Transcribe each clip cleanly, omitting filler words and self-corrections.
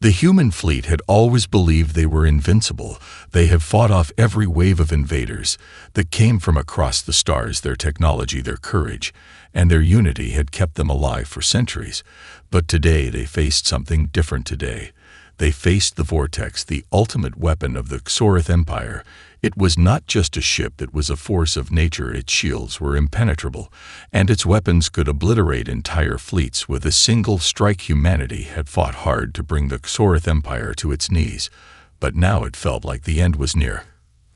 The human fleet had always believed they were invincible. They have fought off every wave of invaders that came from across the stars. Their technology, their courage, and their unity had kept them alive for centuries. But today they faced something different today. They faced the vortex, the ultimate weapon of the Xorith Empire. It was not just a ship, it was a force of nature. Its shields were impenetrable, and its weapons could obliterate entire fleets with a single strike. Humanity had fought hard to bring the Xorith Empire to its knees, but now it felt like the end was near.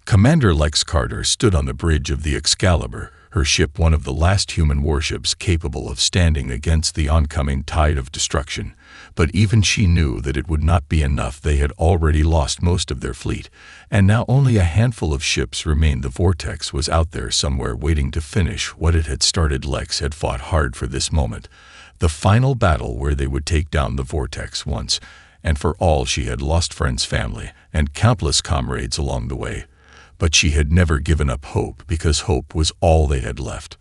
Commander Lex Carter stood on the bridge of the Excalibur, her ship one of the last human warships capable of standing against the oncoming tide of destruction. But even she knew that it would not be enough. They had already lost most of their fleet, and now only a handful of ships remained. The vortex was out there somewhere waiting to finish what it had started. Lex had fought hard for this moment, the final battle where they would take down the vortex once and for all. She had lost friends, family, and countless comrades along the way. But she had never given up hope, because hope was all they had left.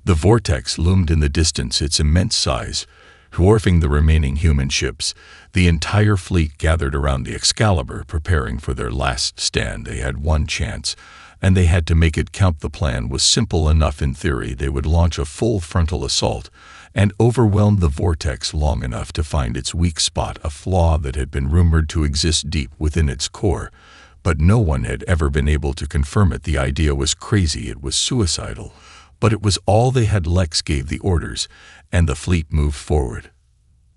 The vortex loomed in the distance, its immense size dwarfing the remaining human ships. The entire fleet gathered around the Excalibur, preparing for their last stand. They had one chance, and they had to make it count. The plan was simple enough in theory. They would launch a full frontal assault and overwhelm the vortex long enough to find its weak spot, a flaw that had been rumored to exist deep within its core. But no one had ever been able to confirm it. The idea was crazy, it was suicidal, but it was all they had. Lex gave the orders, and the fleet moved forward.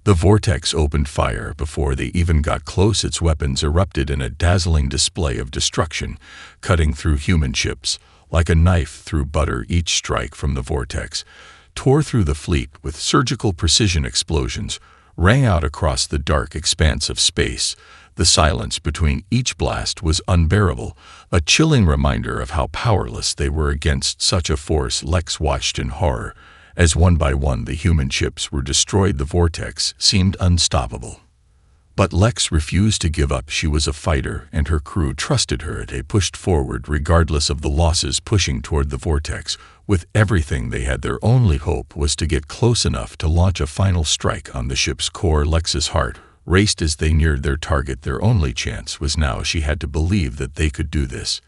The vortex opened fire before they even got close. Its weapons erupted in a dazzling display of destruction, cutting through human ships like a knife through butter. Each strike from the vortex tore through the fleet with surgical precision. Explosions rang out across the dark expanse of space. The silence between each blast was unbearable, a chilling reminder of how powerless they were against such a force. Lex watched in horror as one by one the human ships were destroyed. The vortex seemed unstoppable. But Lex refused to give up. She was a fighter, and her crew trusted her. They pushed forward regardless of the losses, pushing toward the vortex with everything they had. Their only hope was to get close enough to launch a final strike on the ship's core. Lex's heart raced as they neared their target. Their only chance was now. She had to believe that they could do this.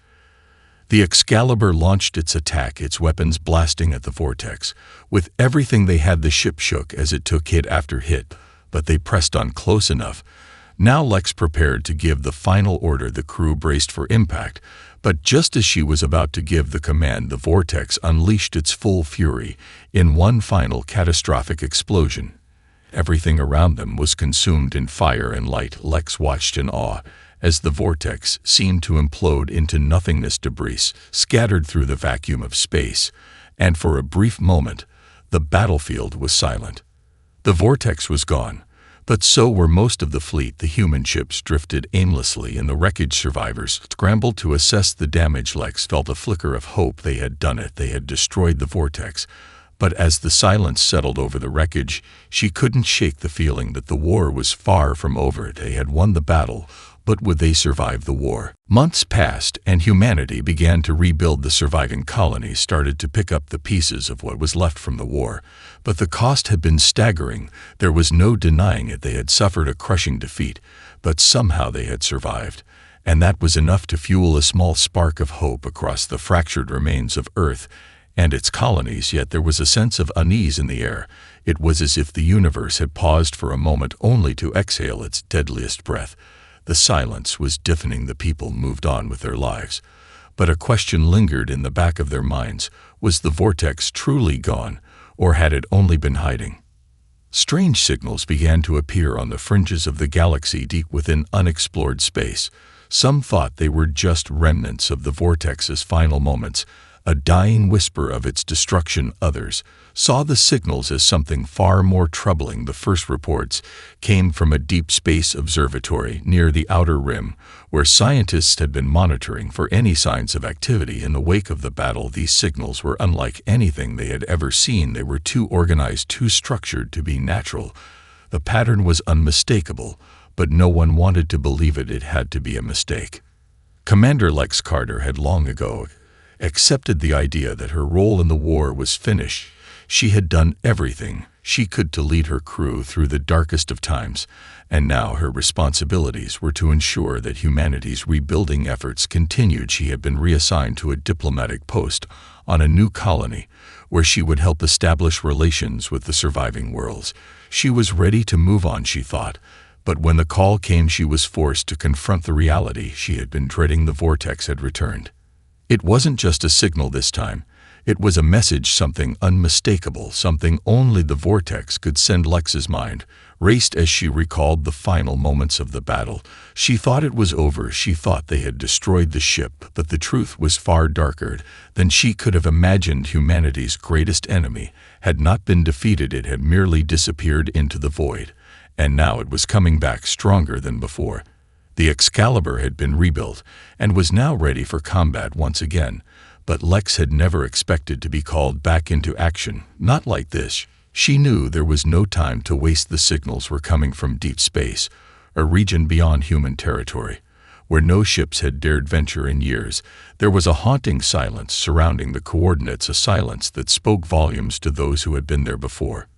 The Excalibur launched its attack, its weapons blasting at the vortex. With everything they had, the ship shook as it took hit after hit, but they pressed on close enough. Now Lex prepared to give the final order. The crew braced for impact, but just as she was about to give the command, the vortex unleashed its full fury in one final catastrophic explosion. Everything around them was consumed in fire and light. Lex watched in awe as the vortex seemed to implode into nothingness. Debris scattered through the vacuum of space, and for a brief moment, the battlefield was silent. The vortex was gone, but so were most of the fleet. The human ships drifted aimlessly in the wreckage. Survivors scrambled to assess the damage. Lex felt a flicker of hope. They had done it. They had destroyed the vortex. But as the silence settled over the wreckage, she couldn't shake the feeling that the war was far from over. They had won the battle, but would they survive the war? Months passed, and humanity began to rebuild. The surviving colonies started to pick up the pieces of what was left from the war. But the cost had been staggering. There was no denying it. They had suffered a crushing defeat, but somehow they had survived. And that was enough to fuel a small spark of hope across the fractured remains of Earth and its colonies. Yet there was a sense of unease in the air. It was as if the universe had paused for a moment only to exhale its deadliest breath. The silence was deafening. The people moved on with their lives. But a question lingered in the back of their minds. Was the vortex truly gone, or had it only been hiding? Strange signals began to appear on the fringes of the galaxy, deep within unexplored space. Some thought they were just remnants of the vortex's final moments, a dying whisper of its destruction. Others saw the signals as something far more troubling. The first reports came from a deep space observatory near the outer rim, where scientists had been monitoring for any signs of activity in the wake of the battle. These signals were unlike anything they had ever seen. They were too organized, too structured to be natural. The pattern was unmistakable, but no one wanted to believe it. It had to be a mistake. Commander Lex Carter had long ago accepted the idea that her role in the war was finished. She had done everything She could to lead her crew through the darkest of times, and now her responsibilities were to ensure that humanity's rebuilding efforts continued. She had been reassigned to a diplomatic post on a new colony, where she would help establish relations with the surviving worlds. She was ready to move on, she thought, but when the call came, she was forced to confront the reality she had been dreading. The vortex had returned. It wasn't just a signal this time. It was a message, something unmistakable, something only the vortex could send. Lex's mind raced as she recalled the final moments of the battle. She thought it was over. She thought they had destroyed the ship, but the truth was far darker than she could have imagined. Humanity's greatest enemy had not been defeated. It had merely disappeared into the void, and now it was coming back stronger than before. The Excalibur had been rebuilt and was now ready for combat once again. But Lex had never expected to be called back into action, not like this. She knew there was no time to waste. The signals were coming from deep space, a region beyond human territory, where no ships had dared venture in years. There was a haunting silence surrounding the coordinates, a silence that spoke volumes to those who had been there before.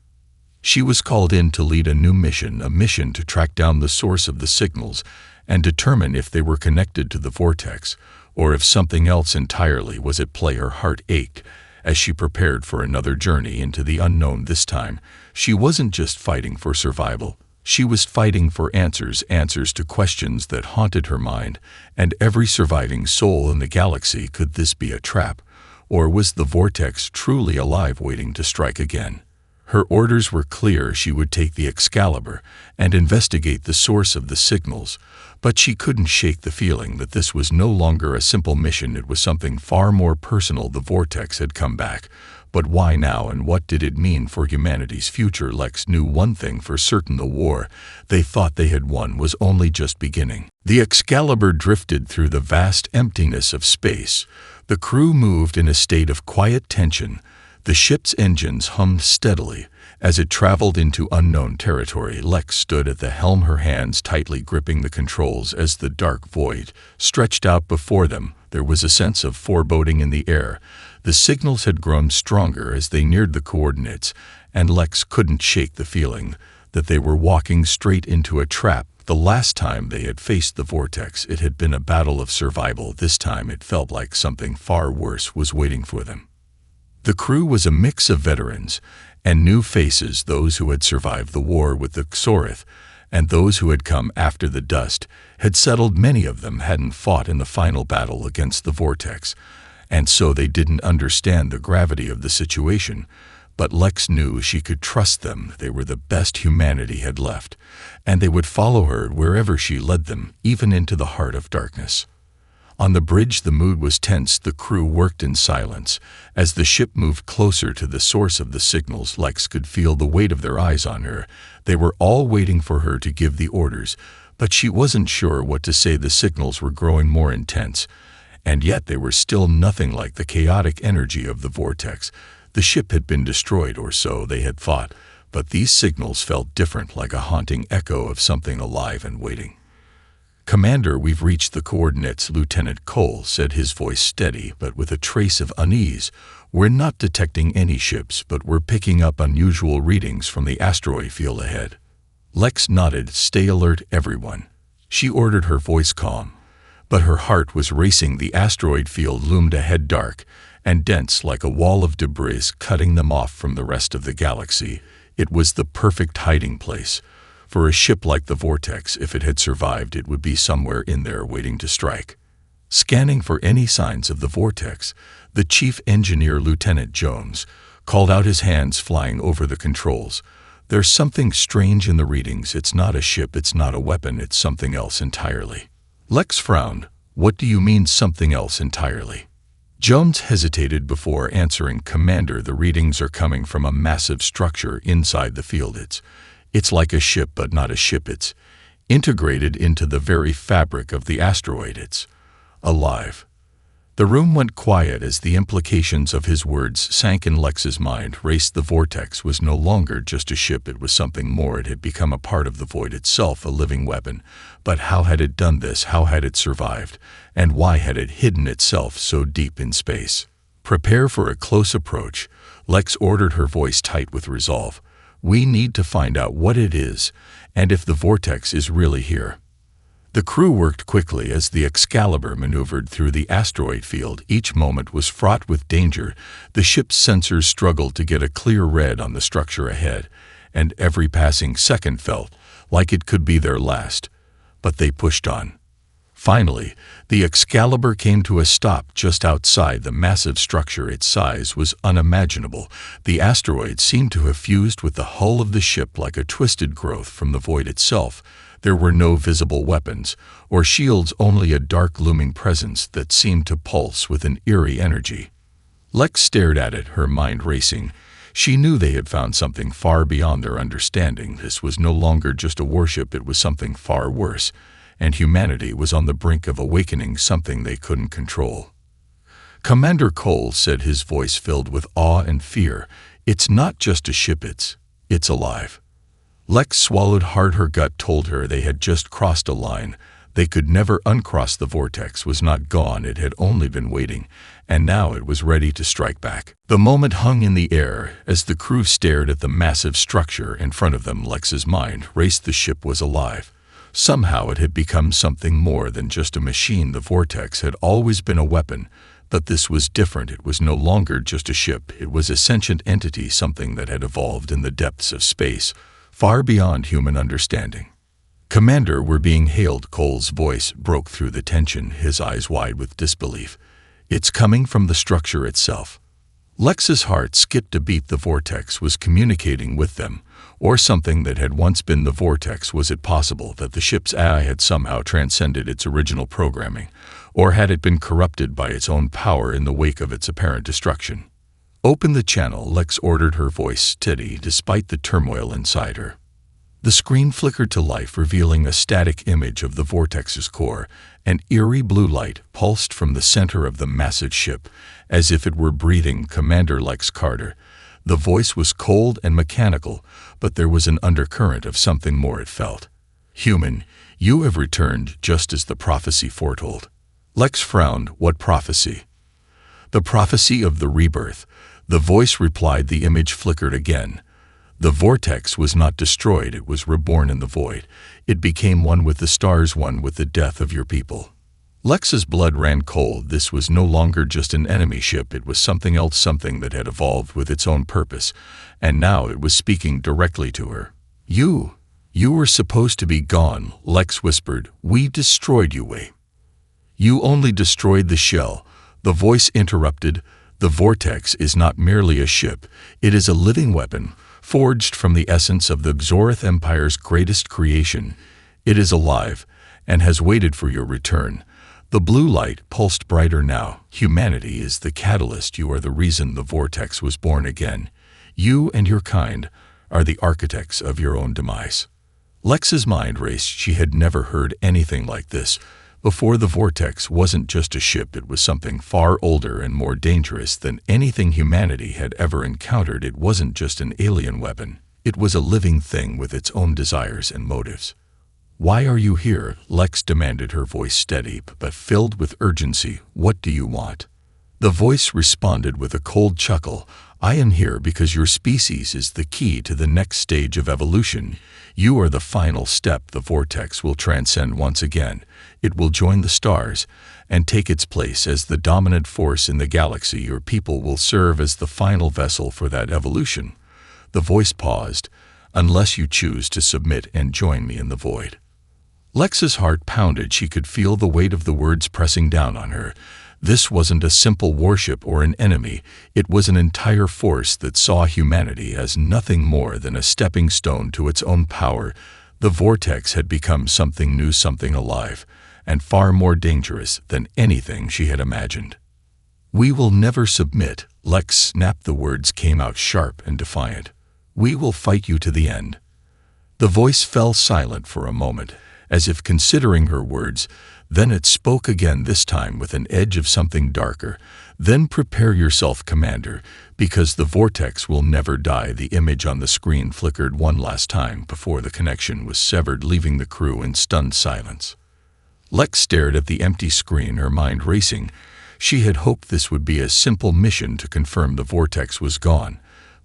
She was called in to lead a new mission, a mission to track down the source of the signals and determine if they were connected to the vortex, or if something else entirely was at play. Her heart ached as she prepared for another journey into the unknown. This time, she wasn't just fighting for survival. She was fighting for answers to questions that haunted her mind and every surviving soul in the galaxy. Could this be a trap, or was the vortex truly alive, waiting to strike again? Her orders were clear. She would take the Excalibur and investigate the source of the signals, but she couldn't shake the feeling that this was no longer a simple mission. It was something far more personal. The vortex had come back, but why now, and what did it mean for humanity's future? Lex knew one thing for certain: the war they thought they had won was only just beginning. The Excalibur drifted through the vast emptiness of space. The crew moved in a state of quiet tension. The ship's engines hummed steadily as it traveled into unknown territory. Lex stood at the helm, her hands tightly gripping the controls. As the dark void stretched out before them, there was a sense of foreboding in the air. The signals had grown stronger as they neared the coordinates, and Lex couldn't shake the feeling that they were walking straight into a trap. The last time they had faced the vortex, it had been a battle of survival. This time it felt like something far worse was waiting for them. The crew was a mix of veterans and new faces, those who had survived the war with the Xorith and those who had come after the dust had settled. Many of them hadn't fought in the final battle against the vortex, and so they didn't understand the gravity of the situation. But Lex knew she could trust them. They were the best humanity had left, and they would follow her wherever she led them, even into the heart of darkness. On the bridge, the mood was tense. The crew worked in silence. As the ship moved closer to the source of the signals, Lex could feel the weight of their eyes on her. They were all waiting for her to give the orders, but she wasn't sure what to say. The signals were growing more intense, and yet they were still nothing like the chaotic energy of the vortex. The ship had been destroyed, or so they had thought, but these signals felt different, like a haunting echo of something alive and waiting. "Commander, we've reached the coordinates," Lieutenant Cole said, his voice steady but with a trace of unease. "We're not detecting any ships, but we're picking up unusual readings from the asteroid field ahead." Lex nodded. "Stay alert, everyone," she ordered, her voice calm. But her heart was racing. The asteroid field loomed ahead, dark and dense, like a wall of debris cutting them off from the rest of the galaxy. It was the perfect hiding place for a ship like the vortex. If it had survived, it would be somewhere in there waiting to strike. Scanning for any signs of the vortex, the chief engineer, Lieutenant Jones, called out, his hands flying over the controls. "There's something strange in the readings. It's not a ship, it's not a weapon, it's something else entirely." Lex frowned. "What do you mean, something else entirely?" Jones hesitated before answering. "Commander, the readings are coming from a massive structure inside the field. It's like a ship, but not a ship. It's integrated into the very fabric of the asteroid. It's alive." The room went quiet as the implications of his words sank in Lex's mind. The vortex was no longer just a ship, it was something more. It had become a part of the void itself, a living weapon. But how had it done this? How had it survived? And why had it hidden itself so deep in space? "Prepare for a close approach," Lex ordered, her voice tight with resolve. We need to find out what it is, and if the vortex is really here." The crew worked quickly as the Excalibur maneuvered through the asteroid field. Each moment was fraught with danger. The ship's sensors struggled to get a clear read on the structure ahead, and every passing second felt like it could be their last. But they pushed on. Finally, the Excalibur came to a stop just outside the massive structure. Its size was unimaginable. The asteroid seemed to have fused with the hull of the ship like a twisted growth from the void itself. There were no visible weapons or shields, only a dark looming presence that seemed to pulse with an eerie energy. Lex stared at it, her mind racing. She knew they had found something far beyond their understanding. This was no longer just a warship, it was something far worse, and humanity was on the brink of awakening, something they couldn't control. "Commander Cole," said, his voice filled with awe and fear, "it's not just a ship, it's alive." Lex swallowed hard. Her gut told her they had just crossed a line. They could never uncross. The vortex was not gone, it had only been waiting, and now it was ready to strike back. The moment hung in the air as the crew stared at the massive structure in front of them. Lex's mind raced. The ship was alive. Somehow it had become something more than just a machine. The vortex had always been a weapon, but this was different. It was no longer just a ship, it was a sentient entity, something that had evolved in the depths of space, far beyond human understanding. "Commander, we're being hailed." Cole's voice broke through the tension, his eyes wide with disbelief. "It's coming from the structure itself." Lex's heart skipped a beat. The vortex was communicating with them, or something that had once been the vortex. Was it possible that the ship's AI had somehow transcended its original programming, or had it been corrupted by its own power in the wake of its apparent destruction? "Open the channel," Lex ordered, her voice steady despite the turmoil inside her. The screen flickered to life, revealing a static image of the vortex's core. An eerie blue light pulsed from the center of the massive ship, as if it were breathing. "Commander Lex Carter." The voice was cold and mechanical, but there was an undercurrent of something more. It felt human. "You have returned just as the prophecy foretold." Lex frowned. "What prophecy?" "The prophecy of the rebirth." The voice replied. The image flickered again. The vortex was not destroyed, it was reborn in the void. It became one with the stars, one with the death of your people. Lex's blood ran cold. This was no longer just an enemy ship, it was something else, something that had evolved with its own purpose, and now it was speaking directly to her. You were supposed to be gone," Lex whispered. "We destroyed you, Wei." "You only destroyed the shell," the voice interrupted. "The vortex is not merely a ship, it is a living weapon, forged from the essence of the Xorith Empire's greatest creation. It is alive, and has waited for your return." The blue light pulsed brighter now. "Humanity is the catalyst. You are the reason the vortex was born again. You and your kind are the architects of your own demise." Lex's mind raced. She had never heard anything like this before. The vortex wasn't just a ship, it was something far older and more dangerous than anything humanity had ever encountered. It wasn't just an alien weapon, it was a living thing with its own desires and motives. "Why are you here?" Lex demanded, her voice steady but filled with urgency. "What do you want?" The voice responded with a cold chuckle. "I am here because your species is the key to the next stage of evolution. You are the final step. The vortex will transcend once again. It will join the stars and take its place as the dominant force in the galaxy. Your people will serve as the final vessel for that evolution." The voice paused. "Unless you choose to submit and join me in the void." Lex's heart pounded. She could feel the weight of the words pressing down on her. This wasn't a simple warship or an enemy, it was an entire force that saw humanity as nothing more than a stepping stone to its own power. The vortex had become something new, something alive, and far more dangerous than anything she had imagined. "We will never submit," Lex snapped. The words came out sharp and defiant. "We will fight you to the end." The voice fell silent for a moment, as if considering her words. Then it spoke again, this time with an edge of something darker. "Then prepare yourself, Commander, because the vortex will never die." The image on the screen flickered one last time before the connection was severed, leaving the crew in stunned silence. Lex stared at the empty screen, her mind racing. She had hoped this would be a simple mission to confirm the vortex was gone,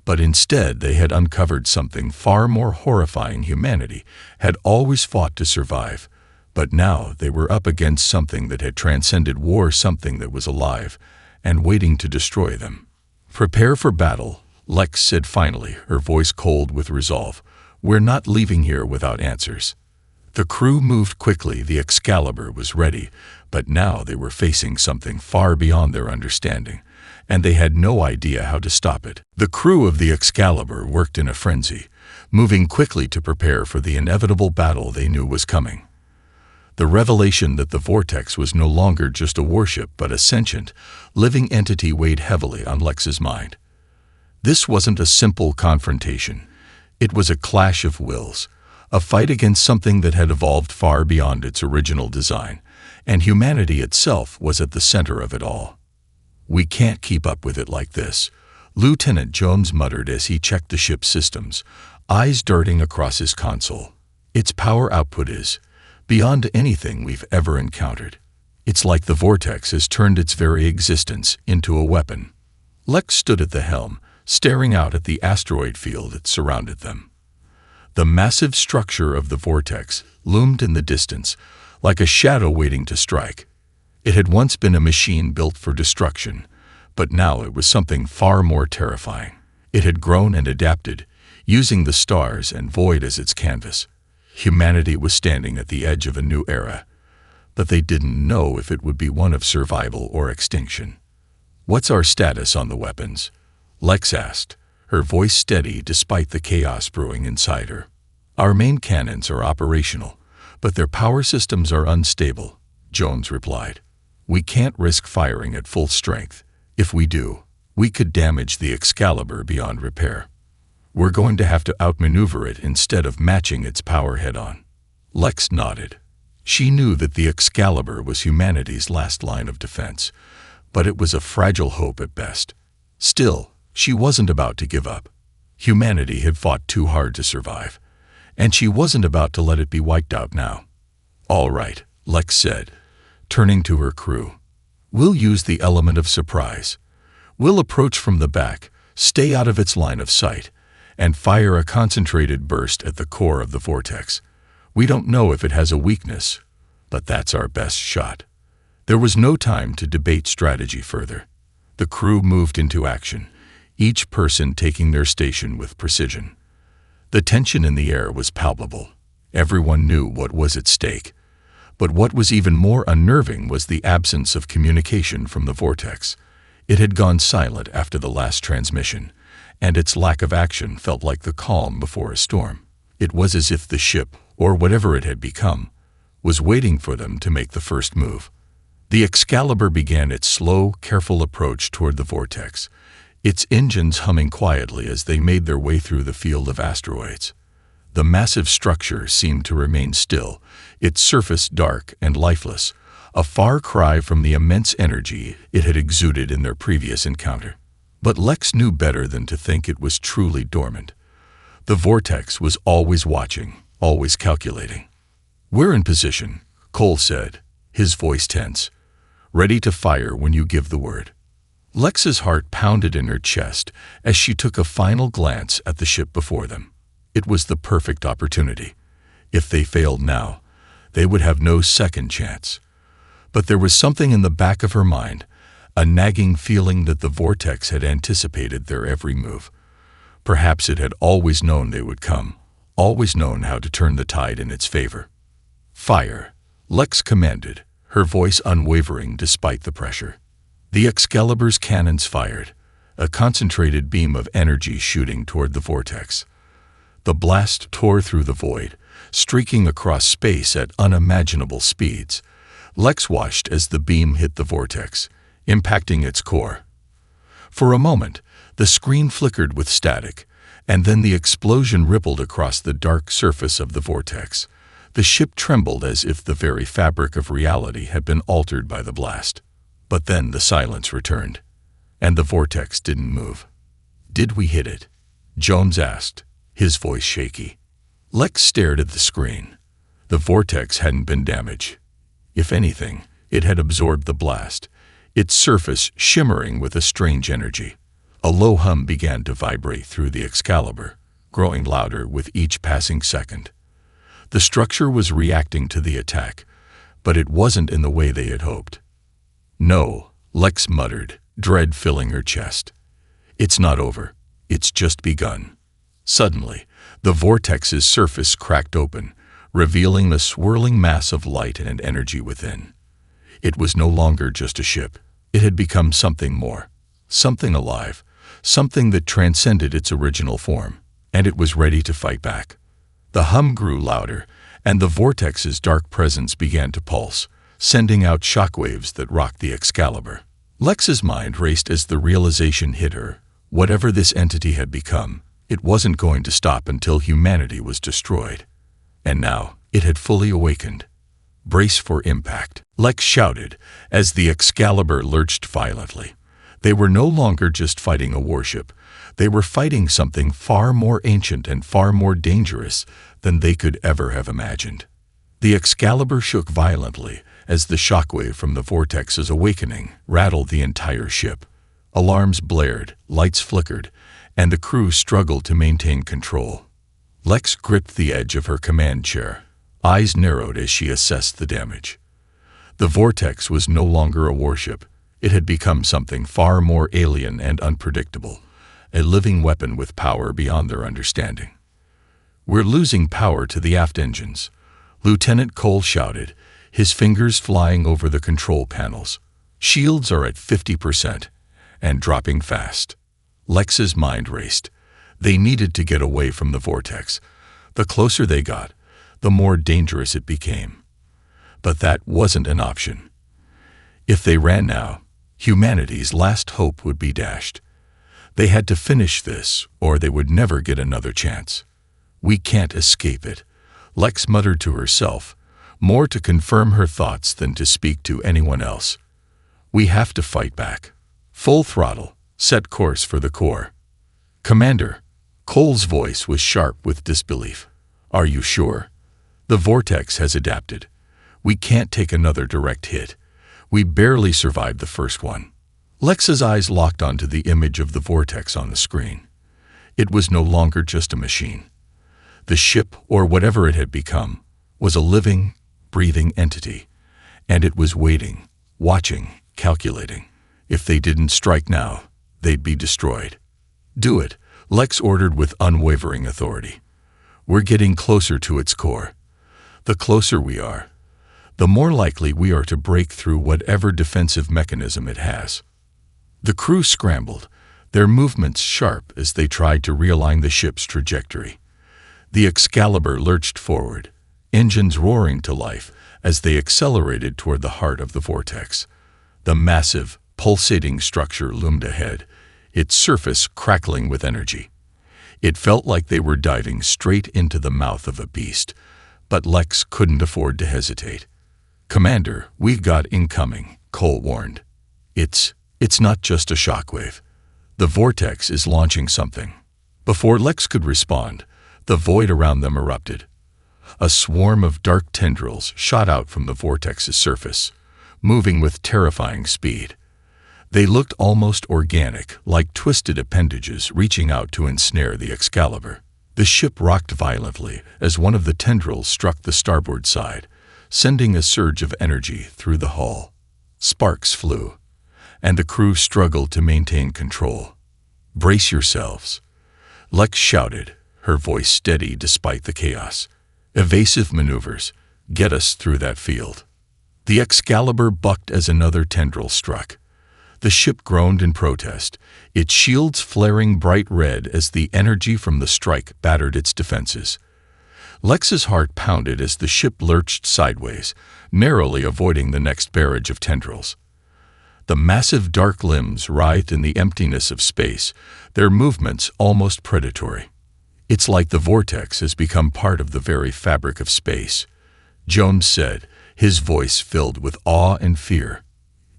But instead they had uncovered something far more horrifying. Humanity had always fought to survive, but now they were up against something that had transcended war, something that was alive and waiting to destroy them. "Prepare for battle," Lex said finally, her voice cold with resolve. "We're not leaving here without answers." The crew moved quickly. The Excalibur was ready, but now they were facing something far beyond their understanding, and they had no idea how to stop it. The crew of the Excalibur worked in a frenzy, moving quickly to prepare for the inevitable battle they knew was coming. The revelation that the Vortex was no longer just a warship but a sentient, living entity weighed heavily on Lex's mind. This wasn't a simple confrontation. It was a clash of wills, a fight against something that had evolved far beyond its original design, and humanity itself was at the center of it all. "We can't keep up with it like this," Lieutenant Jones muttered as he checked the ship's systems, eyes darting across his console. "Its power output is beyond anything we've ever encountered. It's like the Vortex has turned its very existence into a weapon." Lex stood at the helm, staring out at the asteroid field that surrounded them. The massive structure of the Vortex loomed in the distance, like a shadow waiting to strike. It had once been a machine built for destruction, but now it was something far more terrifying. It had grown and adapted, using the stars and void as its canvas. Humanity was standing at the edge of a new era, but they didn't know if it would be one of survival or extinction. "What's our status on the weapons?" Lex asked, her voice steady despite the chaos brewing inside her. "Our main cannons are operational, but their power systems are unstable," Jones replied. "We can't risk firing at full strength. If we do, we could damage the Excalibur beyond repair. We're going to have to outmaneuver it instead of matching its power head-on." Lex nodded. She knew that the Excalibur was humanity's last line of defense, but it was a fragile hope at best. Still, she wasn't about to give up. Humanity had fought too hard to survive, and she wasn't about to let it be wiped out now. "All right," Lex said, turning to her crew. "We'll use the element of surprise. We'll approach from the back, stay out of its line of sight, and fire a concentrated burst at the core of the Vortex. We don't know if it has a weakness, but that's our best shot." There was no time to debate strategy further. The crew moved into action, each person taking their station with precision. The tension in the air was palpable. Everyone knew what was at stake. But what was even more unnerving was the absence of communication from the Vortex. It had gone silent after the last transmission, and its lack of action felt like the calm before a storm. It was as if the ship, or whatever it had become, was waiting for them to make the first move. The Excalibur began its slow, careful approach toward the Vortex, its engines humming quietly as they made their way through the field of asteroids. The massive structure seemed to remain still, its surface dark and lifeless, a far cry from the immense energy it had exuded in their previous encounter. But Lex knew better than to think it was truly dormant. The Vortex was always watching, always calculating. "We're in position," Cole said, his voice tense, "ready to fire when you give the word." Lex's heart pounded in her chest as she took a final glance at the ship before them. It was the perfect opportunity. If they failed now, they would have no second chance. But there was something in the back of her mind, a nagging feeling that the Vortex had anticipated their every move. Perhaps it had always known they would come, always known how to turn the tide in its favor. "Fire," Lex commanded, her voice unwavering despite the pressure. The Excalibur's cannons fired, a concentrated beam of energy shooting toward the Vortex. The blast tore through the void, streaking across space at unimaginable speeds. Lex watched as the beam hit the Vortex, impacting its core. For a moment, the screen flickered with static, and then the explosion rippled across the dark surface of the Vortex. The ship trembled as if the very fabric of reality had been altered by the blast. But then the silence returned, and the Vortex didn't move. "Did we hit it?" Jones asked, his voice shaky. Lex stared at the screen. The Vortex hadn't been damaged. If anything, it had absorbed the blast, its surface shimmering with a strange energy. A low hum began to vibrate through the Excalibur, growing louder with each passing second. The structure was reacting to the attack, but it wasn't in the way they had hoped. "No," Lex muttered, dread filling her chest. "It's not over. It's just begun." Suddenly, the vortex's surface cracked open, revealing the swirling mass of light and energy within. It was no longer just a ship. It had become something more, something alive, something that transcended its original form, and it was ready to fight back. The hum grew louder, and the vortex's dark presence began to pulse, sending out shockwaves that rocked the Excalibur. Lex's mind raced as the realization hit her. Whatever this entity had become, it wasn't going to stop until humanity was destroyed. And now, it had fully awakened. "Brace for impact," Lex shouted as the Excalibur lurched violently. They were no longer just fighting a warship. They were fighting something far more ancient and far more dangerous than they could ever have imagined. The Excalibur shook violently as the shockwave from the vortex's awakening rattled the entire ship. Alarms blared, lights flickered, and the crew struggled to maintain control. Lex gripped the edge of her command chair, eyes narrowed as she assessed the damage. The vortex was no longer a warship. It had become something far more alien and unpredictable, a living weapon with power beyond their understanding. "We're losing power to the aft engines," Lieutenant Cole shouted, his fingers flying over the control panels. "Shields are at 50%, and dropping fast." Lex's mind raced. They needed to get away from the vortex. The closer they got, the more dangerous it became. But that wasn't an option. If they ran now, humanity's last hope would be dashed. They had to finish this, or they would never get another chance. "We can't escape it," Lex muttered to herself, more to confirm her thoughts than to speak to anyone else. "We have to fight back. Full throttle, set course for the core." "Commander," Cole's voice was sharp with disbelief. "Are you sure? The vortex has adapted. We can't take another direct hit. We barely survived the first one." Lex's eyes locked onto the image of the vortex on the screen. It was no longer just a machine. The ship, or whatever it had become, was a living, breathing entity, and it was waiting, watching, calculating. If they didn't strike now, they'd be destroyed. "Do it," Lex ordered with unwavering authority. "We're getting closer to its core. The closer we are, the more likely we are to break through whatever defensive mechanism it has." The crew scrambled, their movements sharp as they tried to realign the ship's trajectory. The Excalibur lurched forward, engines roaring to life as they accelerated toward the heart of the vortex. The massive, pulsating structure loomed ahead, its surface crackling with energy. It felt like they were diving straight into the mouth of a beast, but Lex couldn't afford to hesitate. "Commander, we've got incoming," Cole warned. It's not just a shockwave. The vortex is launching something." Before Lex could respond, the void around them erupted. A swarm of dark tendrils shot out from the vortex's surface, moving with terrifying speed. They looked almost organic, like twisted appendages reaching out to ensnare the Excalibur. The ship rocked violently as one of the tendrils struck the starboard side, sending a surge of energy through the hull. Sparks flew, and the crew struggled to maintain control. "Brace yourselves," Lex shouted, her voice steady despite the chaos. "Evasive maneuvers. Get us through that field." The Excalibur bucked as another tendril struck. The ship groaned in protest, its shields flaring bright red as the energy from the strike battered its defenses. Lex's heart pounded as the ship lurched sideways, narrowly avoiding the next barrage of tendrils. The massive dark limbs writhed in the emptiness of space, their movements almost predatory. "It's like the vortex has become part of the very fabric of space," Jones said, his voice filled with awe and fear.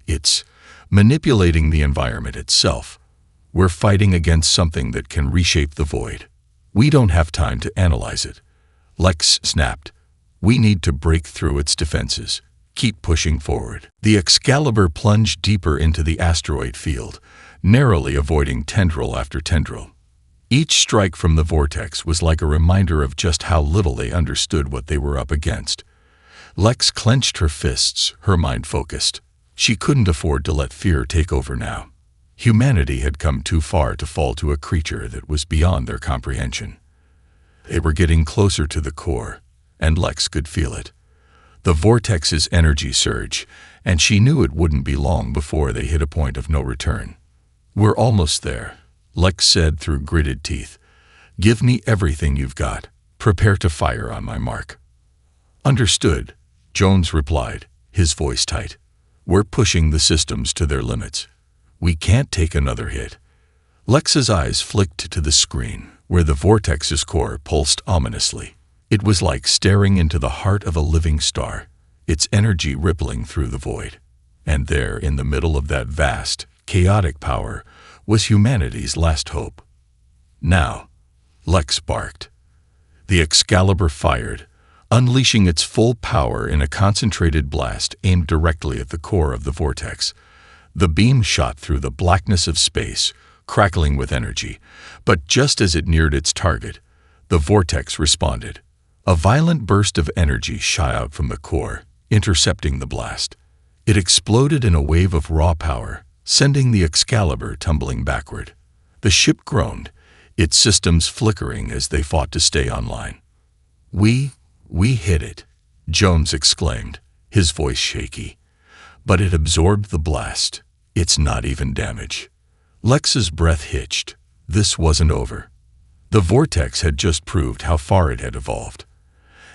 "It's manipulating the environment itself. We're fighting against something that can reshape the void. We don't have time to analyze it." Lex snapped. "We need to break through its defenses. Keep pushing forward." The Excalibur plunged deeper into the asteroid field, narrowly avoiding tendril after tendril. Each strike from the vortex was like a reminder of just how little they understood what they were up against. Lex clenched her fists, her mind focused. She couldn't afford to let fear take over now. Humanity had come too far to fall to a creature that was beyond their comprehension. They were getting closer to the core, and Lex could feel it. The vortex's energy surge, and she knew it wouldn't be long before they hit a point of no return. "We're almost there," Lex said through gritted teeth. "Give me everything you've got. Prepare to fire on my mark." "Understood," Jones replied, his voice tight. "We're pushing the systems to their limits. We can't take another hit." Lex's eyes flicked to the screen, where the vortex's core pulsed ominously. It was like staring into the heart of a living star, its energy rippling through the void. And there, in the middle of that vast, chaotic power, was humanity's last hope. "Now," Lex barked. The Excalibur fired, unleashing its full power in a concentrated blast aimed directly at the core of the vortex. The beam shot through the blackness of space, crackling with energy, but just as it neared its target, the vortex responded. A violent burst of energy shot out from the core, intercepting the blast. It exploded in a wave of raw power, sending the Excalibur tumbling backward. The ship groaned, its systems flickering as they fought to stay online. We hit it," Jones exclaimed, his voice shaky. "But it absorbed the blast. It's not even damage." Lex's breath hitched. This wasn't over. The vortex had just proved how far it had evolved.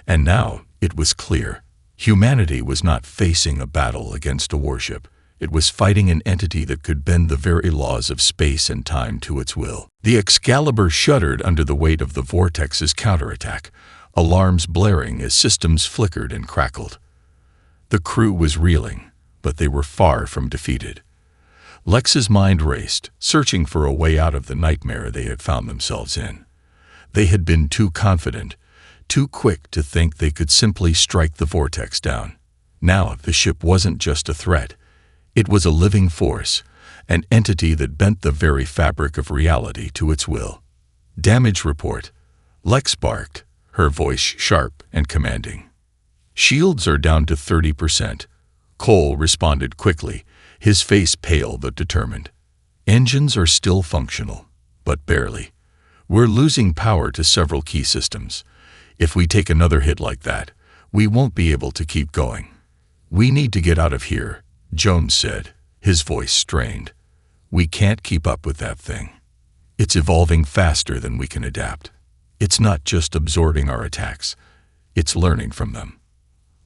And now, it was clear, humanity was not facing a battle against a warship. It was fighting an entity that could bend the very laws of space and time to its will. The Excalibur shuddered under the weight of the vortex's counterattack, alarms blaring as systems flickered and crackled. The crew was reeling, but they were far from defeated. Lex's mind raced, searching for a way out of the nightmare they had found themselves in. They had been too confident, too quick to think they could simply strike the vortex down. Now the ship wasn't just a threat. It was a living force, an entity that bent the very fabric of reality to its will. "Damage report," Lex barked, her voice sharp and commanding. "Shields are down to 30%. Cole responded quickly, his face pale but determined. "Engines are still functional, but barely. We're losing power to several key systems. If we take another hit like that, we won't be able to keep going." "We need to get out of here," Jones said, his voice strained. "We can't keep up with that thing. It's evolving faster than we can adapt. It's not just absorbing our attacks, it's learning from them."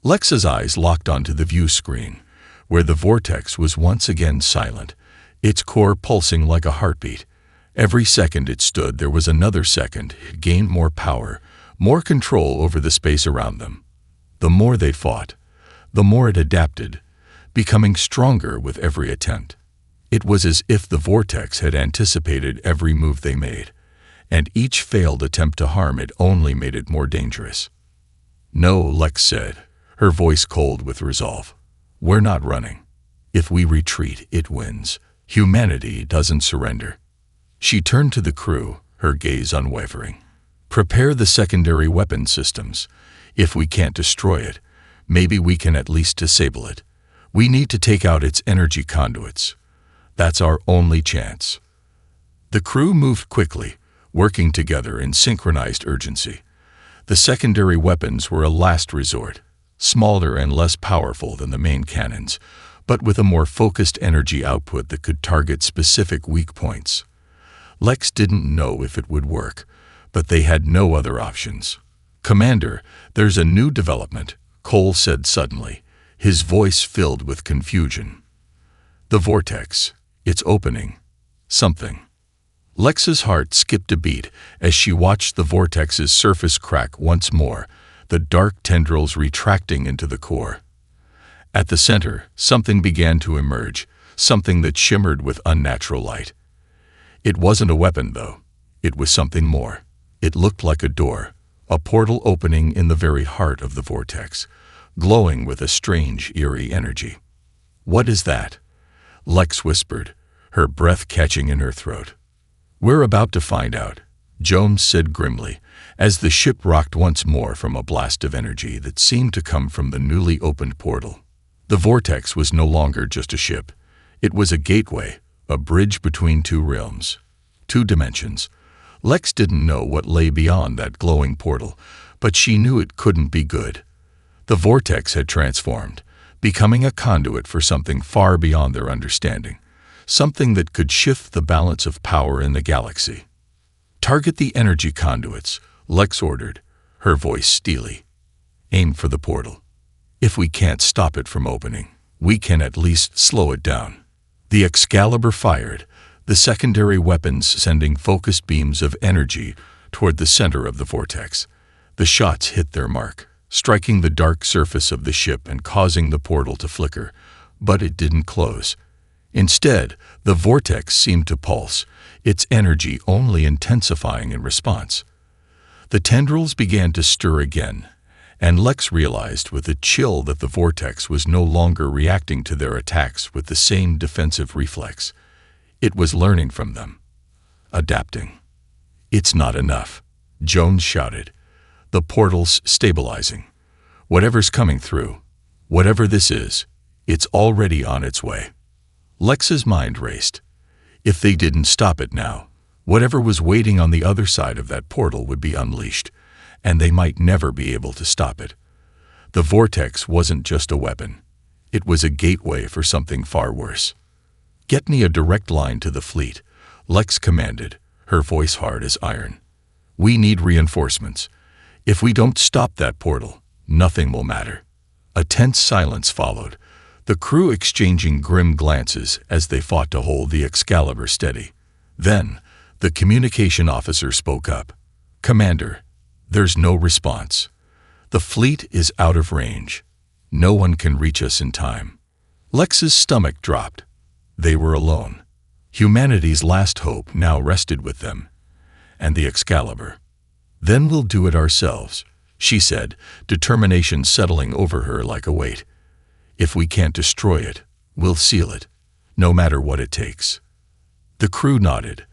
Lex's eyes locked onto the view screen, where the vortex was once again silent, its core pulsing like a heartbeat. Every second it stood, there was another second. It gained more power, more control over the space around them. The more they fought, the more it adapted, becoming stronger with every attempt. It was as if the vortex had anticipated every move they made, and each failed attempt to harm it only made it more dangerous. "No," Lex said, her voice cold with resolve. "We're not running. If we retreat, it wins. Humanity doesn't surrender." She turned to the crew, her gaze unwavering. "Prepare the secondary weapon systems. If we can't destroy it, maybe we can at least disable it. We need to take out its energy conduits. That's our only chance." The crew moved quickly, working together in synchronized urgency. The secondary weapons were a last resort, smaller and less powerful than the main cannons, but with a more focused energy output that could target specific weak points. Lex didn't know if it would work, but they had no other options. "Commander, there's a new development," Cole said suddenly, his voice filled with confusion. "The vortex. It's opening. Something." Lex's heart skipped a beat as she watched the vortex's surface crack once more, the dark tendrils retracting into the core. At the center, something began to emerge, something that shimmered with unnatural light. It wasn't a weapon, though. It was something more. It looked like a door, a portal opening in the very heart of the vortex, glowing with a strange, eerie energy. "What is that?" Lex whispered, her breath catching in her throat. "We're about to find out," Jones said grimly, as the ship rocked once more from a blast of energy that seemed to come from the newly opened portal. The vortex was no longer just a ship. It was a gateway, a bridge between two realms, two dimensions. Lex didn't know what lay beyond that glowing portal, but she knew it couldn't be good. The vortex had transformed, becoming a conduit for something far beyond their understanding, something that could shift the balance of power in the galaxy. "Target the energy conduits," Lex ordered, her voice steely. "Aim for the portal. If we can't stop it from opening, we can at least slow it down." The Excalibur fired, the secondary weapons sending focused beams of energy toward the center of the vortex. The shots hit their mark, striking the dark surface of the ship and causing the portal to flicker, but it didn't close. Instead, the vortex seemed to pulse, its energy only intensifying in response. The tendrils began to stir again, and Lex realized with a chill that the vortex was no longer reacting to their attacks with the same defensive reflex. It was learning from them, adapting. "It's not enough," Jones shouted. "The portal's stabilizing. Whatever's coming through, whatever this is, it's already on its way." Lex's mind raced. If they didn't stop it now, whatever was waiting on the other side of that portal would be unleashed, and they might never be able to stop it. The vortex wasn't just a weapon. It was a gateway for something far worse. "Get me a direct line to the fleet," Lex commanded, her voice hard as iron. "We need reinforcements. If we don't stop that portal, nothing will matter." A tense silence followed, the crew exchanging grim glances as they fought to hold the Excalibur steady. Then, the communication officer spoke up. "Commander, there's no response. The fleet is out of range. No one can reach us in time." Lex's stomach dropped. They were alone. Humanity's last hope now rested with them, and the Excalibur. "Then we'll do it ourselves," she said, determination settling over her like a weight. "If we can't destroy it, we'll seal it, no matter what it takes." The crew nodded,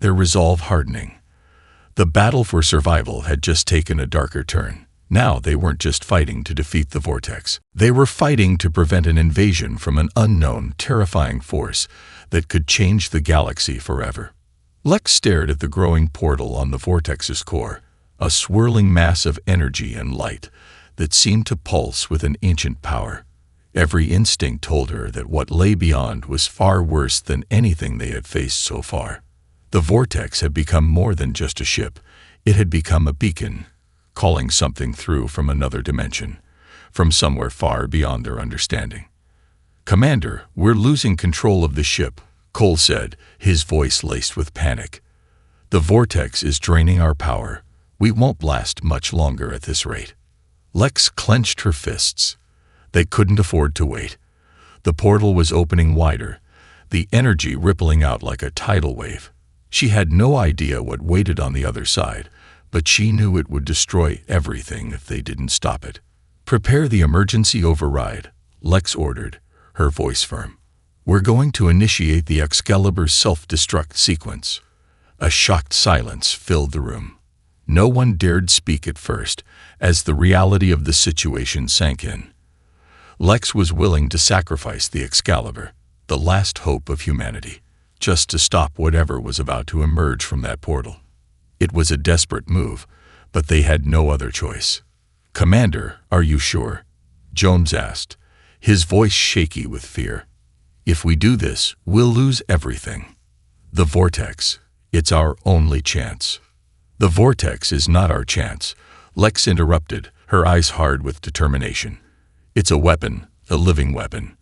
their resolve hardening. The battle for survival had just taken a darker turn. Now they weren't just fighting to defeat the vortex. They were fighting to prevent an invasion from an unknown, terrifying force that could change the galaxy forever. Lex stared at the growing portal on the vortex's core, a swirling mass of energy and light that seemed to pulse with an ancient power. Every instinct told her that what lay beyond was far worse than anything they had faced so far. The vortex had become more than just a ship. It had become a beacon, calling something through from another dimension, from somewhere far beyond their understanding. "Commander, we're losing control of the ship," Cole said, his voice laced with panic. "The vortex is draining our power. We won't last much longer at this rate." Lex clenched her fists. They couldn't afford to wait. The portal was opening wider, the energy rippling out like a tidal wave. She had no idea what waited on the other side, but she knew it would destroy everything if they didn't stop it. "Prepare the emergency override," Lex ordered, her voice firm. "We're going to initiate the Excalibur's self-destruct sequence." A shocked silence filled the room. No one dared speak at first, as the reality of the situation sank in. Lex was willing to sacrifice the Excalibur, the last hope of humanity, just to stop whatever was about to emerge from that portal. It was a desperate move, but they had no other choice. "Commander, are you sure?" Jones asked, his voice shaky with fear. "If we do this, we'll lose everything. The vortex, it's our only chance." "The vortex is not our chance," Lex interrupted, her eyes hard with determination. "It's a weapon, a living weapon.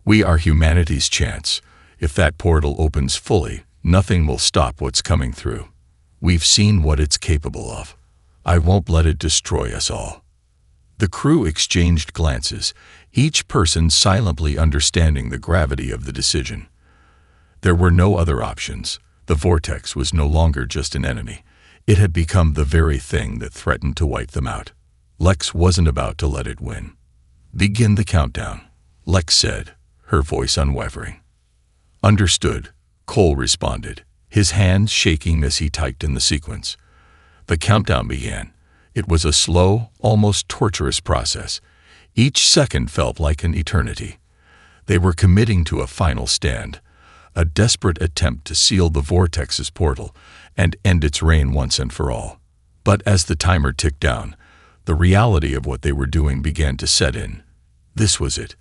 We are humanity's chance. If that portal opens fully, nothing will stop what's coming through. We've seen what it's capable of. I won't let it destroy us all." The crew exchanged glances, each person silently understanding the gravity of the decision. There were no other options. The vortex was no longer just an enemy. It had become the very thing that threatened to wipe them out. Lex wasn't about to let it win. "Begin the countdown," Lex said, her voice unwavering. "Understood," Cole responded, his hands shaking as he typed in the sequence. The countdown began. It was a slow, almost torturous process. Each second felt like an eternity. They were committing to a final stand, a desperate attempt to seal the vortex's portal and end its reign once and for all. But as the timer ticked down, the reality of what they were doing began to set in. This was it.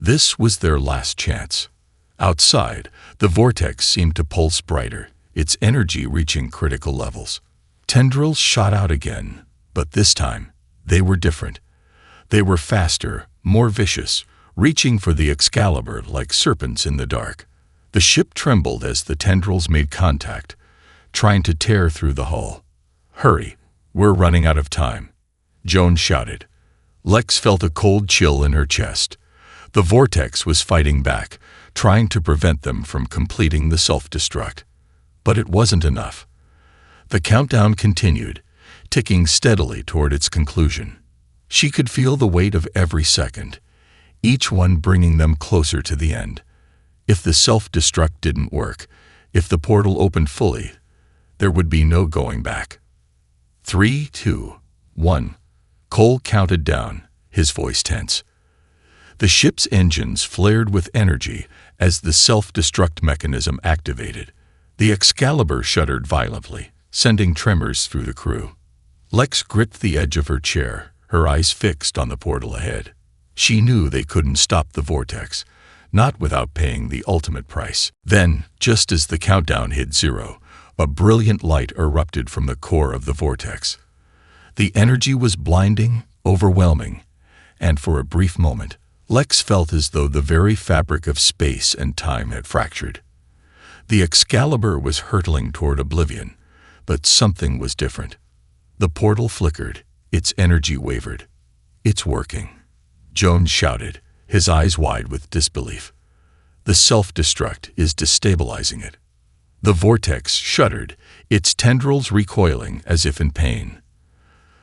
This was their last chance. Outside, the vortex seemed to pulse brighter, its energy reaching critical levels. Tendrils shot out again, but this time, they were different. They were faster, more vicious, reaching for the Excalibur like serpents in the dark. The ship trembled as the tendrils made contact, trying to tear through the hull. "Hurry, we're running out of time," Joan shouted. Lex felt a cold chill in her chest. The vortex was fighting back, trying to prevent them from completing the self-destruct. But it wasn't enough. The countdown continued, ticking steadily toward its conclusion. She could feel the weight of every second, each one bringing them closer to the end. If the self-destruct didn't work, if the portal opened fully, there would be no going back. 3, 2, 1. Cole counted down, his voice tense. The ship's engines flared with energy as the self-destruct mechanism activated. The Excalibur shuddered violently, sending tremors through the crew. Lex gripped the edge of her chair, her eyes fixed on the portal ahead. She knew they couldn't stop the vortex, not without paying the ultimate price. Then, just as the countdown hit 0, a brilliant light erupted from the core of the vortex. The energy was blinding, overwhelming, and for a brief moment, Lex felt as though the very fabric of space and time had fractured. The Excalibur was hurtling toward oblivion, but something was different. The portal flickered, its energy wavered. "It's working," Jones shouted, his eyes wide with disbelief. "The self-destruct is destabilizing it." The vortex shuddered, its tendrils recoiling as if in pain.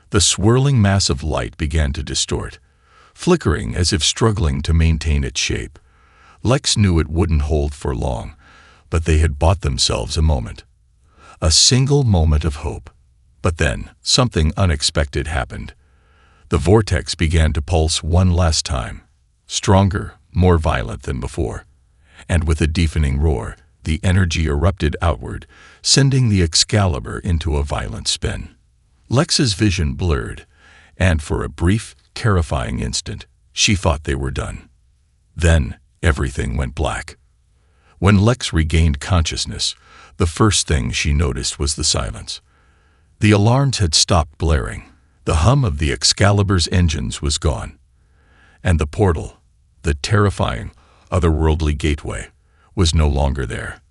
The swirling mass of light began to distort, flickering as if struggling to maintain its shape. Lex knew it wouldn't hold for long, but they had bought themselves a moment. A single moment of hope. But then, something unexpected happened. The vortex began to pulse one last time, stronger, more violent than before. And with a deafening roar, the energy erupted outward, sending the Excalibur into a violent spin. Lex's vision blurred, and for a brief, terrifying instant, she thought they were done. Then, everything went black. When Lex regained consciousness, the first thing she noticed was the silence. The alarms had stopped blaring. The hum of the Excalibur's engines was gone. And the portal, the terrifying, otherworldly gateway, was no longer there.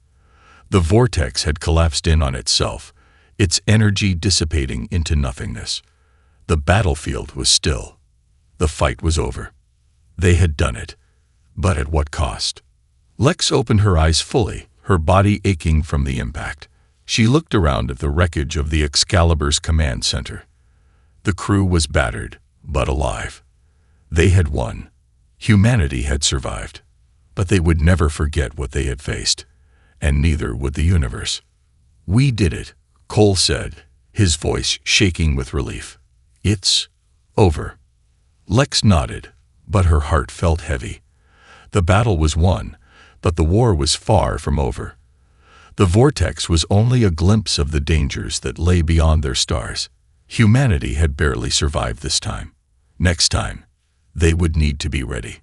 The vortex had collapsed in on itself, its energy dissipating into nothingness. The battlefield was still. The fight was over. They had done it. But at what cost? Lex opened her eyes fully, her body aching from the impact. She looked around at the wreckage of the Excalibur's command center. The crew was battered, but alive. They had won. Humanity had survived. But they would never forget what they had faced, and neither would the universe. "We did it," Cole said, his voice shaking with relief. "It's over." Lex nodded, but her heart felt heavy. The battle was won, but the war was far from over. The vortex was only a glimpse of the dangers that lay beyond their stars. Humanity had barely survived this time. Next time, they would need to be ready.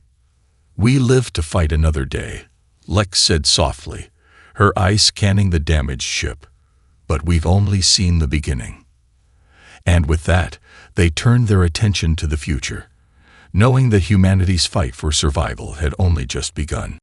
"We live to fight another day," Lex said softly, her eyes scanning the damaged ship. "But we've only seen the beginning." And with that, they turned their attention to the future, knowing that humanity's fight for survival had only just begun.